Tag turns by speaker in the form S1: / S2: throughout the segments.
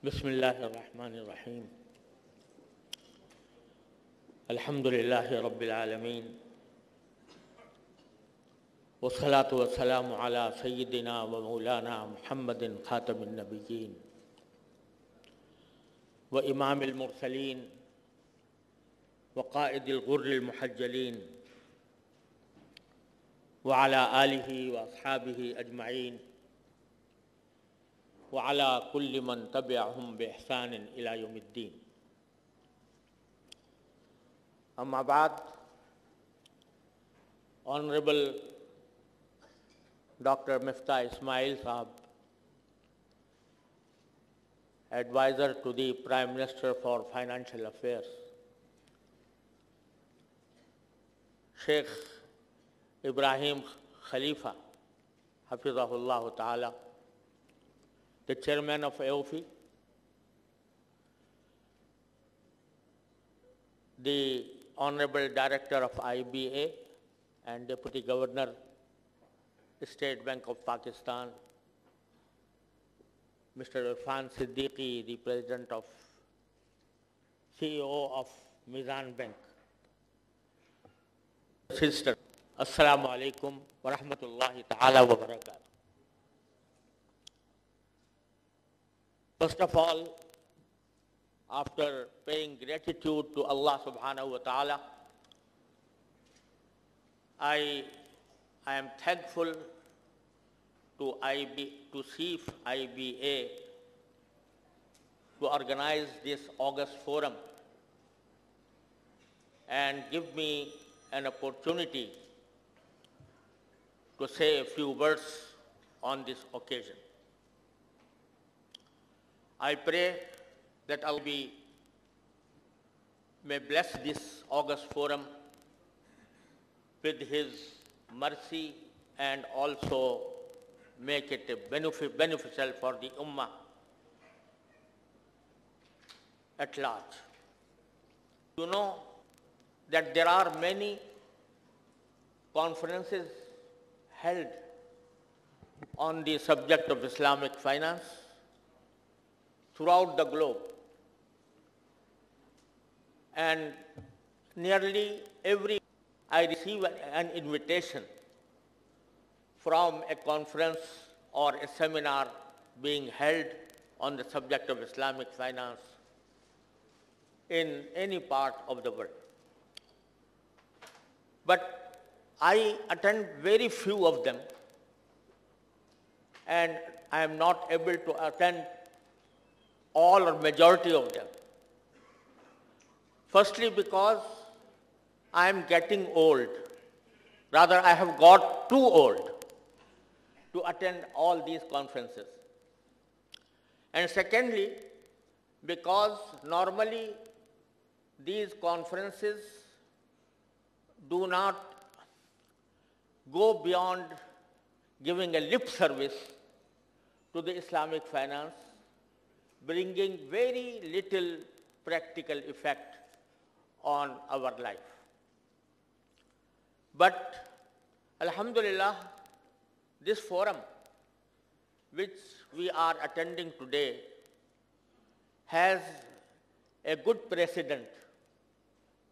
S1: बिस्मिल्लाहिर्रहमानिर्रहीम। अल्हम्दुलिल्लाहि रब्बिल आलमीन वस्सलातु वस्सलामु अला सय्यिदिना व मौलाना मुहम्मदिन खातमिन नबिय्यीन व इमामिल मुरसलीन व क़ाइदिल गुर्रिल मुहज्जलीन व अला आलिहि व अस्हाबिहि अजमईन व अला कुल्लि मन तबिअहुम बिइहसान इला यौमिद्दीन। अम्मा बाद, honourable Dr. Miftah Ismail Sahab, Advisor to the Prime Minister for Financial Affairs, Sheikh Ibrahim Khalifa, Hafizahullah Ta'ala, the Chairman of AOFI, the Honorable Director of IBA and Deputy Governor, State Bank of Pakistan, Mr. Irfan Siddiqui, the President of CEO of Mizan Bank. Sister, Assalamu alaikum wa rahmatullahi ta'ala wa barakatuh. First of all, after paying gratitude to Allah subhanahu wa ta'ala, I am thankful to CIF IBA to organize this August forum and give me an opportunity to say a few words on this occasion. I pray that Allah may bless this August forum with His mercy and also make it beneficial for the Ummah at large. You know that there are many conferences held on the subject of Islamic finance throughout the globe, and nearly every I receive an invitation from a conference or a seminar being held on the subject of Islamic finance in any part of the world. But I attend very few of them, and I am not able to attend all or majority of them. Firstly, because I am getting old. Rather, I have got too old to attend all these conferences. And secondly, because normally these conferences do not go beyond giving a lip service to the Islamic finance, bringing very little practical effect on our life. But Alhamdulillah, this forum which we are attending today has a good precedent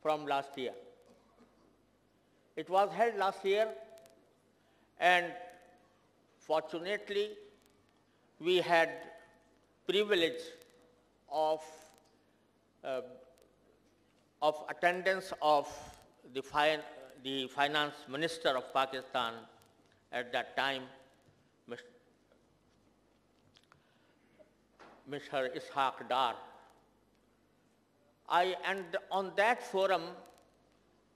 S1: from last year. It was held last year, and fortunately we had privilege of attendance of the Finance Minister of Pakistan at that time, Mr. Ishaq Dar. And on that forum,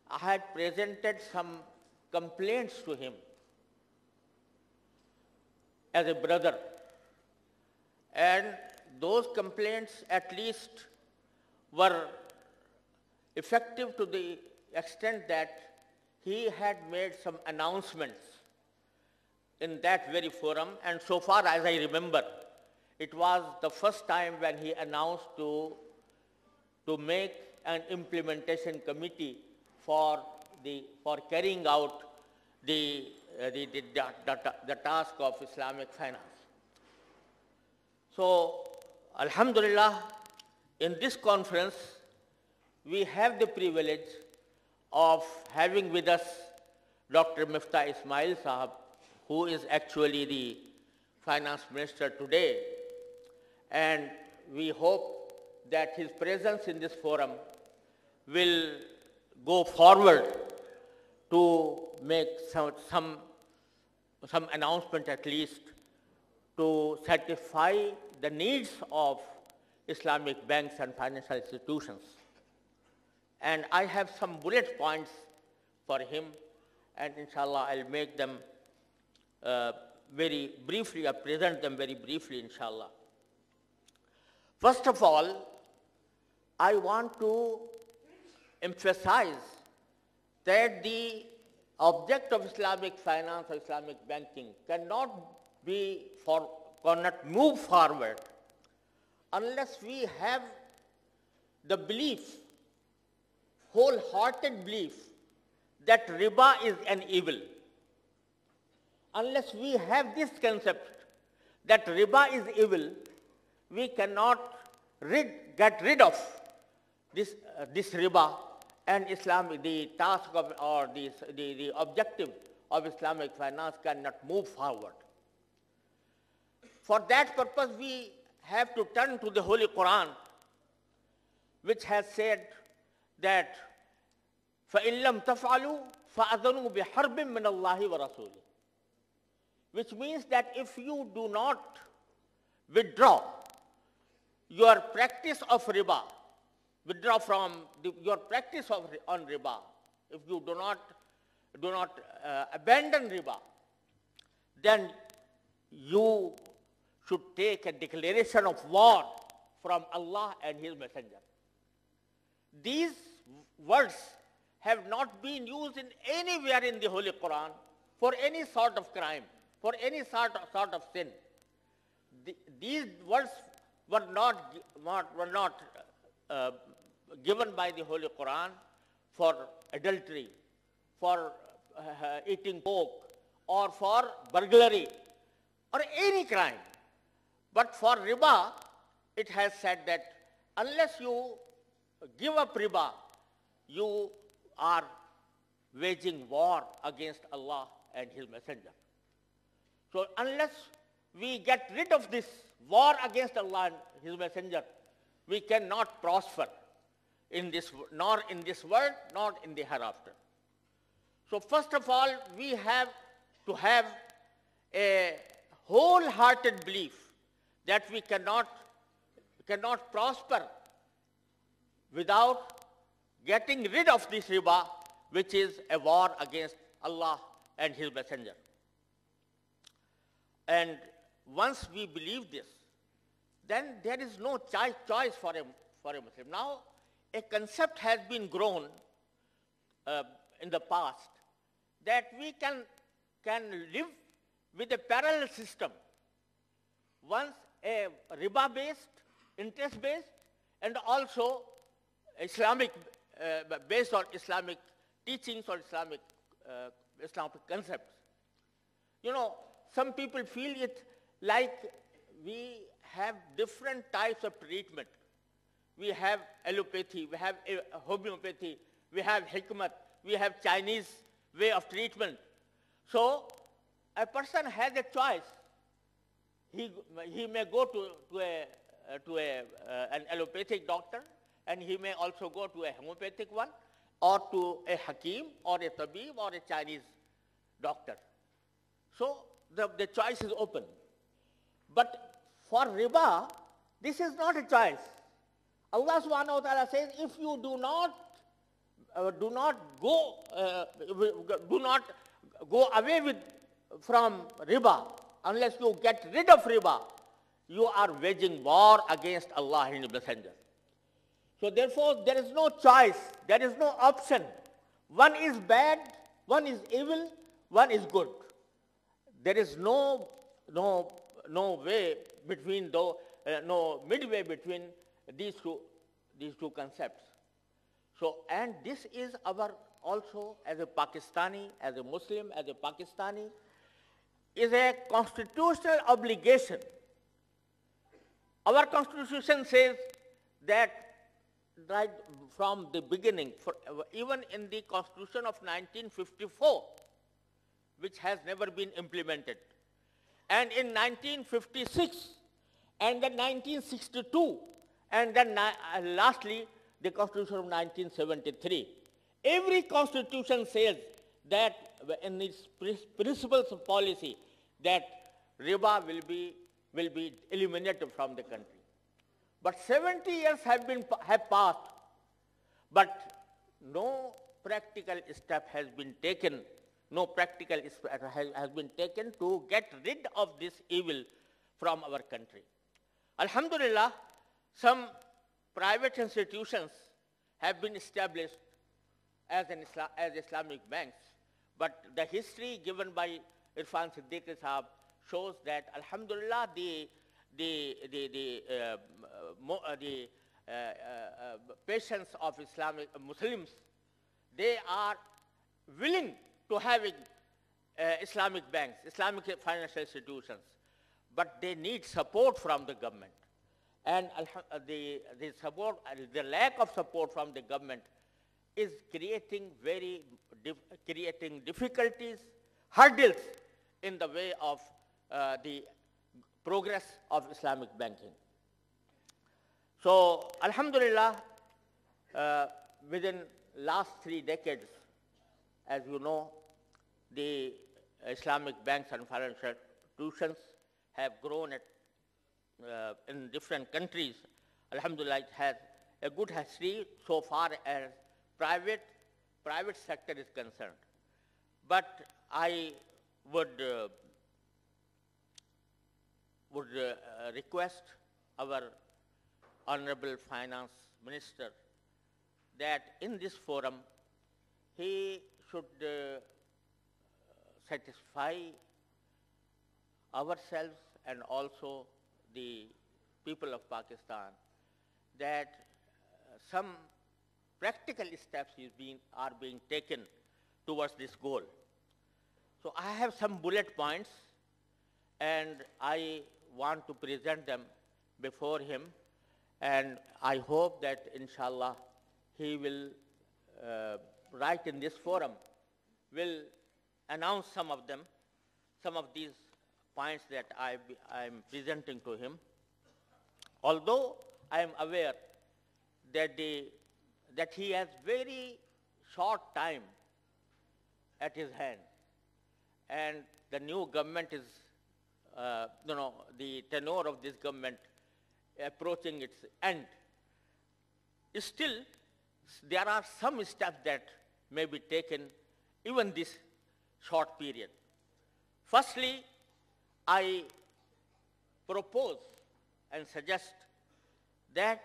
S1: I had presented some complaints to him as a brother. And those complaints at least were effective to the extent that he had made some announcements in that very forum, and so far as I remember, it was the first time when he announced to make an implementation committee for carrying out the task of Islamic finance. So Alhamdulillah, in this conference, we have the privilege of having with us Dr. Miftah Ismail Sahab, who is actually the finance minister today. And we hope that his presence in this forum will go forward to make some announcement at least to satisfy the needs of Islamic banks and financial institutions. And I have some bullet points for him, and inshallah I'll make them very briefly, I'll present them very briefly, inshallah. First of all, I want to emphasize that the object of Islamic finance or Islamic banking cannot move forward unless we have the belief, wholehearted belief, that riba is an evil. Unless we have this concept that riba is evil, we cannot get rid of this riba, and the task of, or the objective of Islamic finance cannot move forward. For that purpose, we have to turn to the Holy Quran, which has said that فَإِن لَمْ تَفْعَلُوا فَأَذَنُوا بِحَرْبٍ مِّنَ اللَّهِ وَرَسُولِهِ, which means that if you do not withdraw your practice of riba, withdraw from your practice on riba, if you do not abandon riba, then you should take a declaration of war from Allah and His Messenger. These words have not been used anywhere in the Holy Quran for any sort of crime, for any sort of sin. These words were not given by the Holy Quran for adultery, for eating pork, or for burglary, or any crime. But for riba, it has said that unless you give up riba, you are waging war against Allah and His Messenger. So unless we get rid of this war against Allah and His Messenger, we cannot prosper nor in this world, nor in the hereafter. So first of all, we have to have a wholehearted belief that we cannot prosper without getting rid of this riba, which is a war against Allah and His Messenger. And once we believe this, then there is no choice for a Muslim. Now, a concept has been grown in the past that we can live with a parallel system. Once a riba-based, interest-based, and also Islamic, based on Islamic teachings or Islamic concepts. You know, some people feel it like we have different types of treatment. We have allopathy, we have homeopathy, we have hikmat, we have Chinese way of treatment. So a person has a choice. He may go to an allopathic doctor, and he may also go to a homeopathic one, or to a hakim, or a tabib, or a Chinese doctor. So the choice is open. But for riba, this is not a choice. Allah subhanahu wa ta'ala says, if you do not go away from riba, unless you get rid of riba, you are waging war against Allah and His Messenger. So therefore, there is no choice, there is no option. One is bad, one is evil, one is good. There is no way between, no midway between these two concepts. So, and this is our also, as a Pakistani, as a Muslim, as a Pakistani, is a constitutional obligation Our constitution says that right from the beginning, even in the constitution of 1954, which has never been implemented, and in 1956, and then 1962, and then lastly, the Constitution of 1973. Every constitution says that in its principles of policy that riba will be eliminated from the country. But 70 years have passed, but no practical step has been taken. No practical step has been taken to get rid of this evil from our country. Alhamdulillah, some private institutions have been established as Islamic banks, but the history given by Irfan Siddiqui Sahab shows that Alhamdulillah the patients of Islamic Muslims, they are willing to having Islamic banks, Islamic financial institutions, but they need support from the government. And the lack of support from the government is creating difficulties, hurdles in the way of the progress of Islamic banking. So, Alhamdulillah, within last 3 decades, as you know, the Islamic banks and financial institutions have grown in different countries. Alhamdulillah, it has a good history so far as private sector is concerned. But I would request our Honorable Finance Minister that in this forum he should satisfy ourselves and also the people of Pakistan that some practical steps are being taken towards this goal. So I have some bullet points and I want to present them before him, and I hope that inshallah he will right in this forum will announce some of them, some of these points that I am presenting to him. Although I am aware that he has very short time at his hand, and the new government is, the tenure of this government approaching its end. Still, there are some steps that may be taken even this short period. Firstly, I propose and suggest that